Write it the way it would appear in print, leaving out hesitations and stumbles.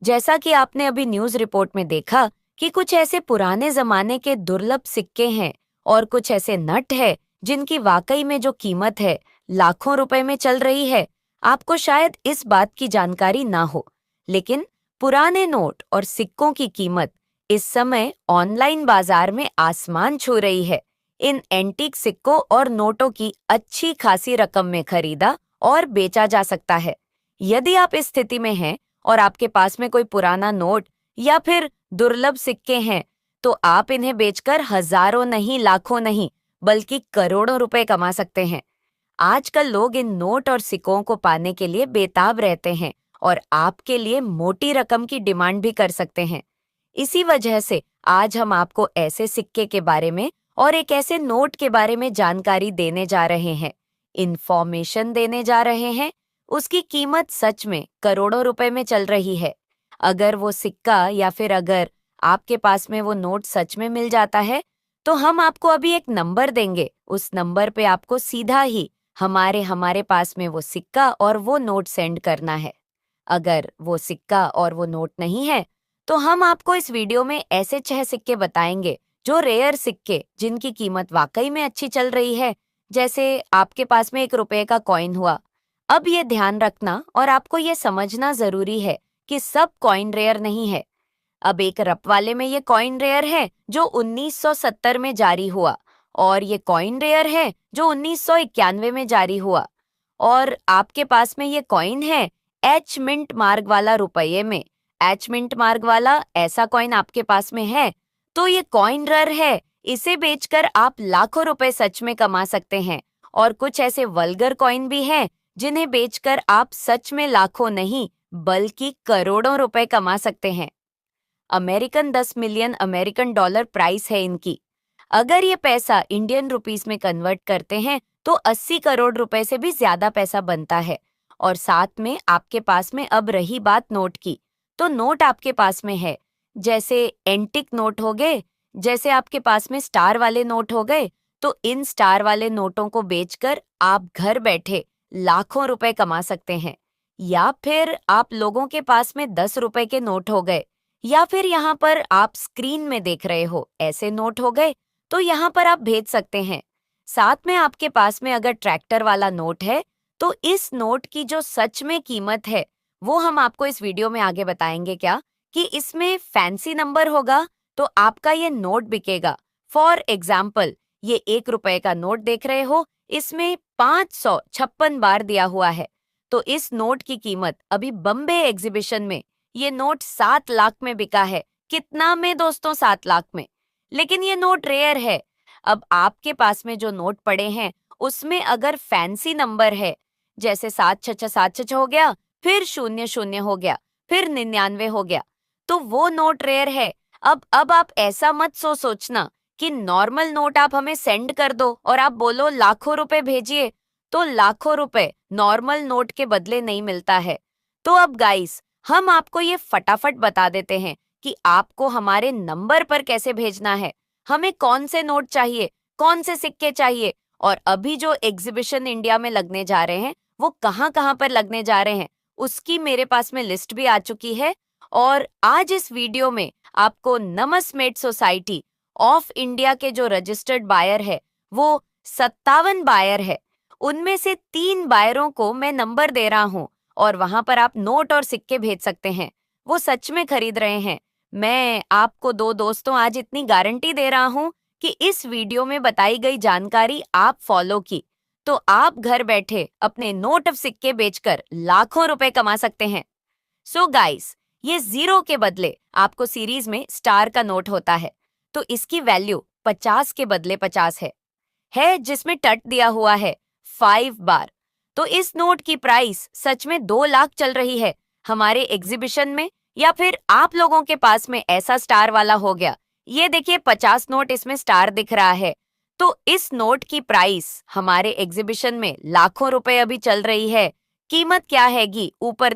जैसा कि आपने अभी न्यूज़ रिपोर्ट में देखा कि कुछ ऐसे पुराने जमाने के दुर्लभ सिक्के हैं और कुछ ऐसे नट है जिनकी वाकई में जो कीमत है लाखों रुपए में चल रही है। आपको शायद इस बात की जानकारी ना हो, लेकिन पुराने नोट और सिक्कों की कीमत इस समय ऑनलाइन बाजार में आसमान छू रही है। इन एंटीक सिक्कों और नोटों की अच्छी खासी रकम में खरीदा और बेचा जा सकता है। यदि आप इस स्थिति में हैं और आपके पास में कोई पुराना नोट या फिर दुर्लभ सिक्के हैं, तो आप इन्हें बेचकर हजारों नहीं, लाखों नहीं, बल्कि करोड़ों रुपए कमा सकते हैं। आजकल लोग इन नोट और सिक्कों को पाने के लिए बेताब रहते हैं और आपके लिए मोटी रकम की डिमांड भी कर सकते हैं। इसी वजह से आज हम आपको ऐसे सिक्के के बारे में और एक ऐसे नोट के बारे में जानकारी देने जा रहे हैं, इंफॉर्मेशन देने जा रहे हैं। उसकी कीमत सच में करोड़ों रुपए में चल रही है। अगर वो सिक्का या फिर अगर आपके पास में वो नोट सच में मिल जाता है, तो हम आपको अभी एक नंबर देंगे। उस नंबर पे आपको सीधा ही हमारे हमारे पास में वो सिक्का और वो नोट सेंड करना है। अगर वो सिक्का और वो नोट नहीं है, तो हम आपको इस वीडियो में ऐसे 6 सिक्के बताएंगे जो रेयर सिक्के जिनकी कीमत वाकई में अच्छी चल रही है, जैसे आपके पास में 1 रुपए का कॉइन हुआ। अब ये ध्यान रखना और आपको ये समझना जरूरी है कि सब कॉइन रेयर नहीं है। अब एक रप वाले में ये कॉइन रेयर है जो 1970 में जारी हुआ, और ये कॉइन रेयर है जो 1991 में जारी हुआ। और आपके पास में ये कॉइन है एच मिंट मार्ग वाला रुपये में। एच मिंट मार्ग वाला ऐसा कॉइन आपके पास में है, तो ये कॉइन रेयर है। इसे बेचकर आप लाखों रुपए सच में कमा सकते हैं। और कुछ ऐसे वल्गर कॉइन भी हैं जिन्हें बेचकर आप सच में लाखों नहीं, बल्कि करोड़ों रुपए कमा सकते हैं। American 10 million American dollar price है इनकी। अगर ये पैसा इंडियन रुपीस में कन्वर्ट करते हैं तो 80 करोड़ रुपए से भी ज्यादा पैसा बनता है। और साथ में आपके पास में अब रही बात नोट की, तो नोट आपके पास में है, जैसे एंटिक नोट हो गए, जैसे आपके पास में स्टार वाले नोट हो गए। तो इन स्टार वाले नोटों को बेचकर आप घर बैठे लाखों रुपए कमा सकते हैं। या फिर आप लोगों के पास में 10 रुपए के नोट हो गए, या फिर यहाँ पर आप स्क्रीन में देख रहे हो ऐसे नोट हो गए, तो यहाँ पर आप भेज सकते हैं। साथ में आपके पास में अगर ट्रैक्टर वाला नोट है, तो इस नोट की जो सच में कीमत है वो हम आपको इस वीडियो में आगे बताएंगे क्या, कि इसमें फैंसी नंबर होगा तो आपका ये नोट बिकेगा। फॉर एग्जाम्पल, ये 1 रुपए का नोट देख रहे हो, इसमें 556 बार दिया हुआ है। तो इस नोट की कीमत अभी बम्बे एग्जीबिशन में ये नोट 7 लाख में बिका है। कितना में दोस्तों? 7 लाख में। लेकिन ये नोट रेयर है। अब आपके पास में जो नोट पड़े हैं उसमें अगर फैंसी नंबर है, जैसे 766 हो गया, फिर 00 हो गया, फिर 99 हो गया, तो वो नोट रेयर है। अब आप ऐसा मत सोचना कि नॉर्मल नोट आप हमें सेंड कर दो और आप बोलो लाखों रुपए भेजिए, तो लाखों रुपए नॉर्मल नोट के बदले नहीं मिलता है। तो अब गाइस, हम आपको ये फटाफट बता देते हैं कि आपको हमारे नंबर पर कैसे भेजना है, हमें कौन से नोट चाहिए, कौन से सिक्के चाहिए, और अभी जो एग्जीबिशन इंडिया में लगने जा रहे हैं वो कहाँ-कहाँ पर लगने जा रहे हैं, उसकी मेरे पास में लिस्ट भी आ चुकी है। और आज इस वीडियो में आपको नमस्मेट सोसाइटी ऑफ इंडिया के जो रजिस्टर्ड बायर है वो 57 बायर है। उनमें से 3 बायरों को मैं नंबर दे रहा हूँ और वहां पर आप नोट और सिक्के भेज सकते हैं। वो सच में खरीद रहे हैं। मैं आपको 2 दोस्तों आज इतनी गारंटी दे रहा हूँ कि इस वीडियो में बताई गई जानकारी आप फॉलो की, तो आप घर बैठे अपने नोट और सिक्के बेचकर लाखों रुपए कमा सकते हैं। सो गाइस, ये 0 के बदले आपको सीरीज में स्टार का नोट होता है, तो इसकी वैल्यू 50 के बदले 50 है जिसमें टट दिया हुआ है 5 बार। तो इस नोट की प्राइस सच में 2 लाख चल रही है हमारे एग्जीबिशन में। या फिर आप लोगों के पास में ऐसा स्टार वाला हो गया, ये देखिए 50 नोट इसमें स्टार दिख रहा है, तो इस नोट की प्राइस हमारे एग्जीबिशन में लाखों रुपए अभी चल रही है। कीमत क्या हैगी ऊपर